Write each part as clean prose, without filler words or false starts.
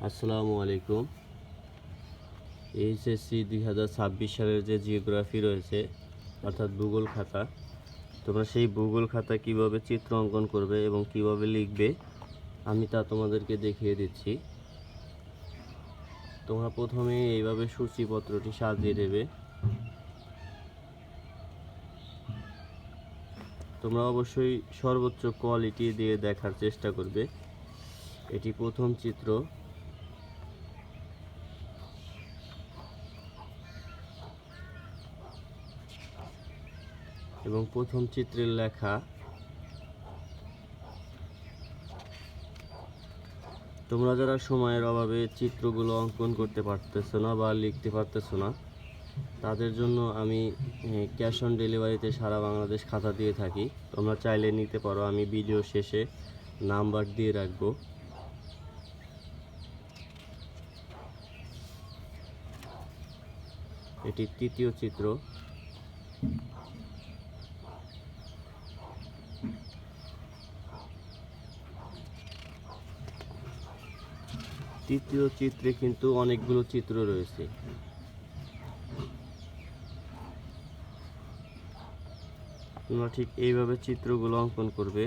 আসসালামু আলাইকুম। এইচএসসি 2026 সালের যে জিওগ্রাফি রয়েছে অর্থাৎ ভূগোল খাতা, তোমরা সেই ভূগোল খাতা কিভাবে চিত্র অঙ্কন করবে এবং কিভাবে লিখবে আমি তা তোমাদেরকে দেখিয়ে দিচ্ছি। তোমরা প্রথমে এইভাবে সূচিপত্রটি সাজিয়ে দেবে। তোমরা অবশ্যই সর্বোচ্চ কোয়ালিটি দিয়ে দেখার চেষ্টা করবে। এটি প্রথম চিত্র। এবং প্রথম চিত্রের লেখা তোমরা যারা সময়ের অভাবে চিত্রগুলো অঙ্কন করতে পারতেছো না বা লিখতে পারতেছো না, তাদের জন্য আমি ক্যাশ অন ডেলিভারিতে সারা বাংলাদেশ খাতা দিয়ে থাকি। তোমরা চাইলে নিতে পারো, আমি ভিডিও শেষে নাম্বার দিয়ে রাখবো। এটি তৃতীয় চিত্র। তৃতীয় চিত্রে কিন্তু অনেকগুলো চিত্র রয়েছে। তোমরা ঠিক এইভাবে চিত্রগুলো অঙ্কন করবে।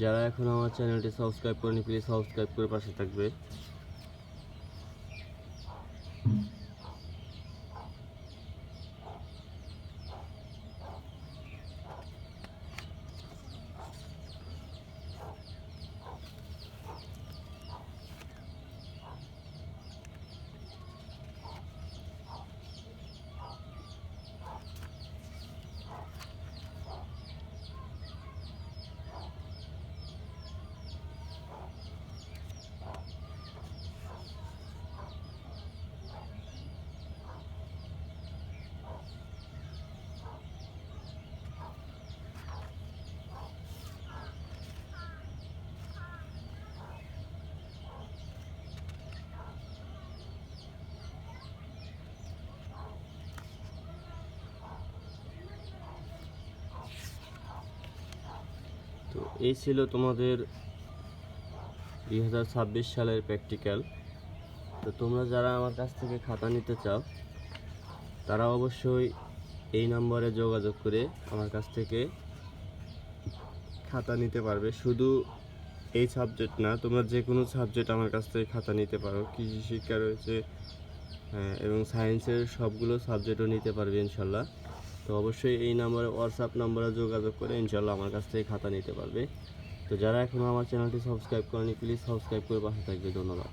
যারা এখন আমার চ্যানেলটি সাবস্ক্রাইব করেনি, প্লিজ সাবস্ক্রাইব করে পাশে থাকবে। তো এই ছিল তোমাদের 2026 সালের প্র্যাকটিক্যাল। তো তোমরা যারা আমার কাছ থেকে খাতা নিতে চাও, তারা অবশ্যই এই নম্বরে যোগাযোগ করে আমার কাছ থেকে খাতা নিতে পারবে। শুধু এই সাবজেক্ট না, তোমরা যে কোনো সাবজেক্ট আমার কাছ থেকে খাতা নিতে পারো। কৃষি শিক্ষা রয়েছে এবং সায়েন্সের সবগুলো সাবজেক্টও নিতে পারবে ইনশাল্লাহ। তো অবশ্যই এই নাম্বারে, হোয়াটসঅ্যাপ নাম্বারে যোগাযোগ করে ইনশাল্লাহ আমার কাছ থেকে খাতা নিতে পারবে। তো যারা এখনও আমার চ্যানেলটি সাবস্ক্রাইব করেনি, প্লিজ সাবস্ক্রাইব করে পাশে থাকবে। ধন্যবাদ।